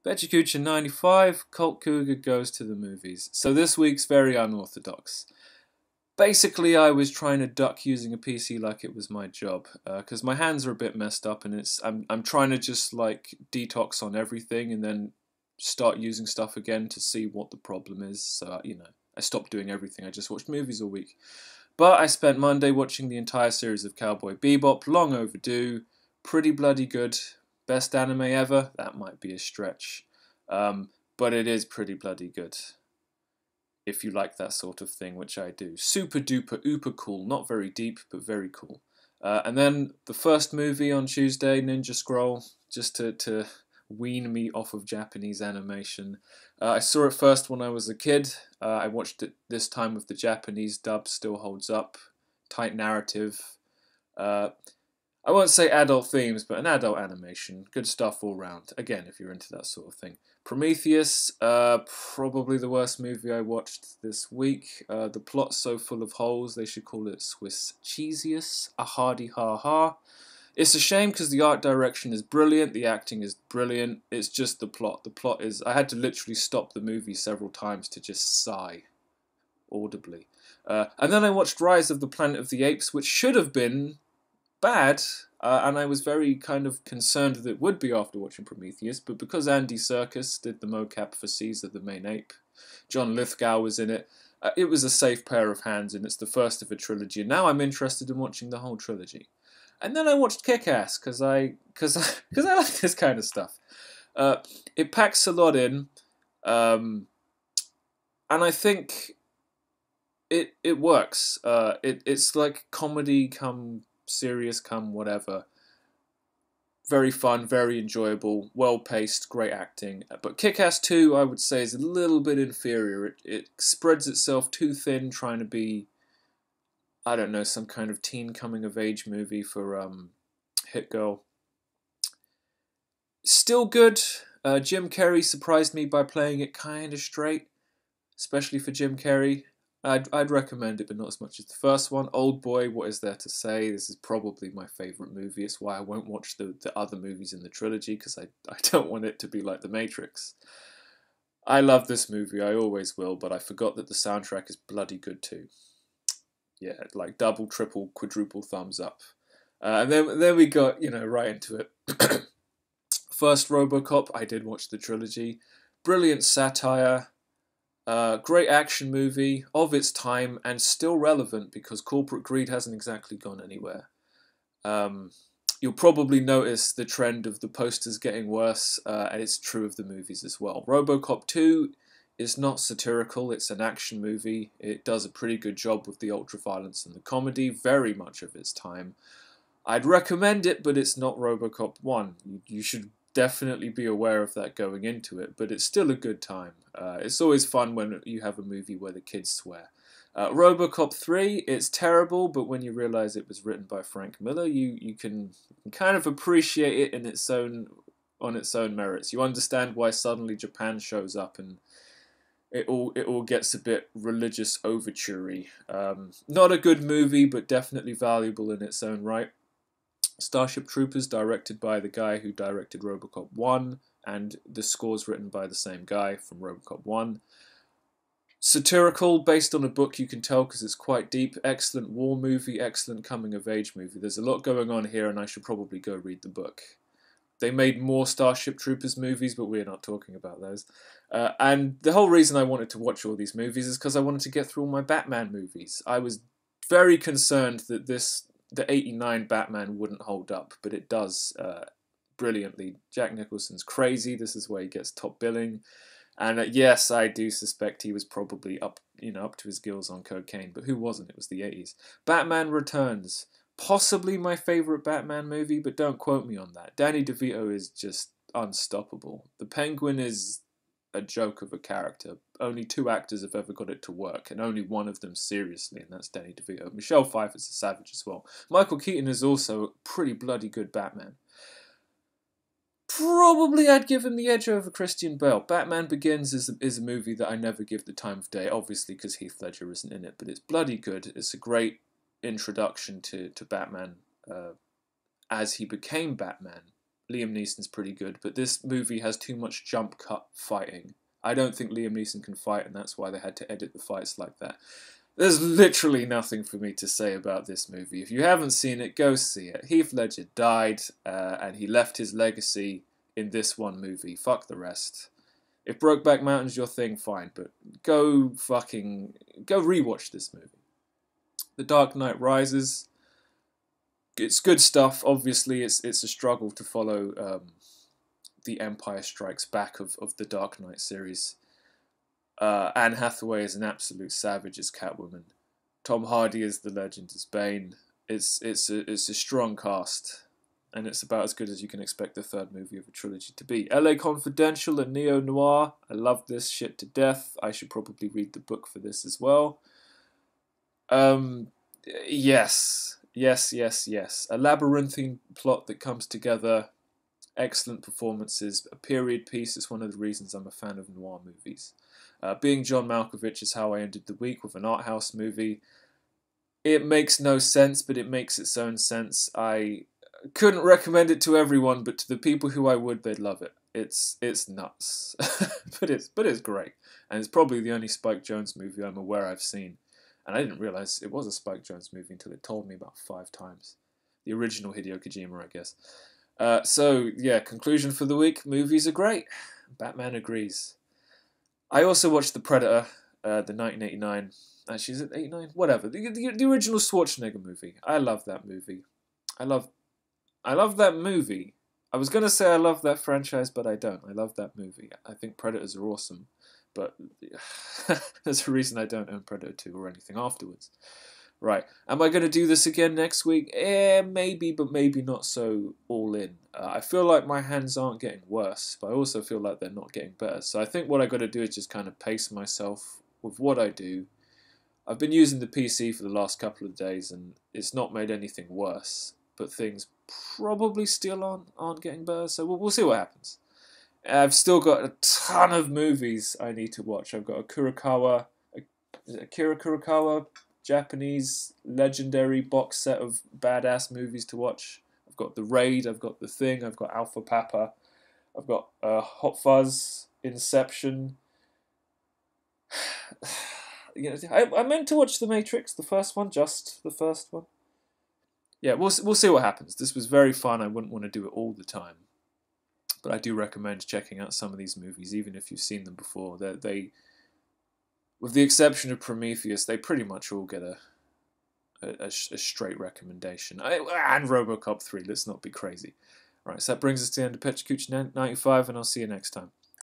Pecha Kucha 95, Colt Cougar goes to the movies. So this week's very unorthodox. Basically, I was trying to duck using a PC like it was my job, because my hands are a bit messed up, and I'm trying to just like detox on everything and then start using stuff again to see what the problem is. So I stopped doing everything. I just watched movies all week. But I spent Monday watching the entire series of Cowboy Bebop, long overdue, pretty bloody good. Best anime ever? That might be a stretch. But it is pretty bloody good. If you like that sort of thing, which I do. Super duper uber cool. Not very deep, but very cool. And then the first movie on Tuesday, Ninja Scroll, just to wean me off of Japanese animation. I saw it first when I was a kid. I watched it this time with the Japanese dub, still holds up. Tight narrative. I won't say adult themes, but an adult animation. Good stuff all round. Again, if you're into that sort of thing. Prometheus, probably the worst movie I watched this week. The plot's so full of holes, they should call it Swiss Cheesius. A hardy ha ha. It's a shame because the art direction is brilliant, the acting is brilliant, it's just the plot. The plot is, I had to literally stop the movie several times to just sigh audibly. And then I watched Rise of the Planet of the Apes, which should have been bad, and I was very kind of concerned that it would be after watching Prometheus, but because Andy Serkis did the mocap for Caesar the Main Ape, John Lithgow was in it, it was a safe pair of hands, and it's the first of a trilogy, and now I'm interested in watching the whole trilogy. And then I watched Kick-Ass, because I like this kind of stuff. It packs a lot in, and I think it works. It's like comedy come serious come whatever. Very fun, very enjoyable, well paced, great acting. But Kick-Ass 2, I would say, is a little bit inferior. It spreads itself too thin, trying to be, I don't know, some kind of teen coming of age movie for Hit Girl. Still good. Jim Carrey surprised me by playing it kind of straight, especially for Jim Carrey. I'd recommend it, but not as much as the first one. Old Boy, what is there to say? This is probably my favourite movie. It's why I won't watch the other movies in the trilogy, because I don't want it to be like The Matrix. I love this movie, I always will, but I forgot that the soundtrack is bloody good too. Yeah, like double, triple, quadruple thumbs up. And then we got, right into it. First RoboCop, I did watch the trilogy. Brilliant satire. Great action movie of its time and still relevant because corporate greed hasn't exactly gone anywhere. You'll probably notice the trend of the posters getting worse, and it's true of the movies as well. RoboCop 2 is not satirical, it's an action movie. It does a pretty good job with the ultra-violence and the comedy, very much of its time. I'd recommend it, but it's not RoboCop 1. You should definitely be aware of that going into it, but it's still a good time. It's always fun when you have a movie where the kids swear. RoboCop 3, it's terrible, but when you realise it was written by Frank Miller, you can kind of appreciate it in on its own merits. You understand why suddenly Japan shows up and it all gets a bit religious overture-y. Not a good movie, but definitely valuable in its own right. Starship Troopers, directed by the guy who directed RoboCop 1, and the score's written by the same guy from RoboCop 1. Satirical, based on a book, you can tell because it's quite deep. Excellent war movie, excellent coming-of-age movie. There's a lot going on here, and I should probably go read the book. They made more Starship Troopers movies, but we're not talking about those. And the whole reason I wanted to watch all these movies is because I wanted to get through all my Batman movies. I was very concerned that the 89 Batman wouldn't hold up, but it does brilliantly. Jack Nicholson's crazy. This is where he gets top billing. And yes, I do suspect he was probably up to his gills on cocaine, but who wasn't? It was the 80s. Batman Returns. Possibly my favourite Batman movie, but don't quote me on that. Danny DeVito is just unstoppable. The Penguin is a joke of a character. Only 2 actors have ever got it to work, and only one of them seriously, and that's Danny DeVito. Michelle Pfeiffer's a savage as well. Michael Keaton is also a pretty bloody good Batman. Probably I'd give him the edge over Christian Bale. Batman Begins is a movie that I never give the time of day, obviously because Heath Ledger isn't in it, but it's bloody good. It's a great introduction to Batman as he became Batman Liam Neeson's pretty good, but this movie has too much jump cut fighting. I don't think Liam Neeson can fight, and that's why they had to edit the fights like that. There's literally nothing for me to say about this movie. If you haven't seen it, go see it. Heath Ledger died, and he left his legacy in this one movie. Fuck the rest. If Brokeback Mountain's your thing, fine, but go rewatch this movie. The Dark Knight Rises. It's good stuff. Obviously, it's a struggle to follow the Empire Strikes Back of the Dark Knight series. Anne Hathaway is an absolute savage as Catwoman. Tom Hardy is the legend as Bane. It's a strong cast, and it's about as good as you can expect the third movie of a trilogy to be. LA Confidential and Neo Noir. I love this shit to death. I should probably read the book for this as well. Yes. A labyrinthine plot that comes together. Excellent performances. A period piece is one of the reasons I'm a fan of noir movies. Being John Malkovich is how I ended the week with an art house movie. It makes no sense, but it makes its own sense. I couldn't recommend it to everyone, but to the people who I would, they'd love it. It's nuts, but it's great, and it's probably the only Spike Jonze movie I'm aware I've seen. And I didn't realise it was a Spike Jonze movie until it told me about 5 times. The original Hideo Kojima, I guess. So, yeah, conclusion for the week. Movies are great. Batman agrees. I also watched The Predator, the 1989. Actually, is it 89? Whatever. The original Schwarzenegger movie. I love that movie. I love that movie. I was going to say I love that franchise, but I don't. I love that movie. I think Predators are awesome. But there's a reason I don't own Predator 2 or anything afterwards. Right. Am I going to do this again next week? Maybe, but maybe not so all in. I feel like my hands aren't getting worse, but I also feel like they're not getting better. So I think what I got to do is just kind of pace myself with what I do. I've been using the PC for the last couple of days, and it's not made anything worse. But things probably still aren't getting better, so we'll see what happens. I've still got a ton of movies I need to watch. I've got Akira Kurokawa Japanese legendary box set of badass movies to watch. I've got The Raid, I've got The Thing, I've got Alpha Papa, I've got Hot Fuzz, Inception. I meant to watch The Matrix, the first one, just the first one. Yeah, we'll see what happens. This was very fun. I wouldn't want to do it all the time. But I do recommend checking out some of these movies, even if you've seen them before. They, with the exception of Prometheus, they pretty much all get a straight recommendation. And RoboCop 3, let's not be crazy. Right, so that brings us to the end of Pecha Kucha 95, and I'll see you next time.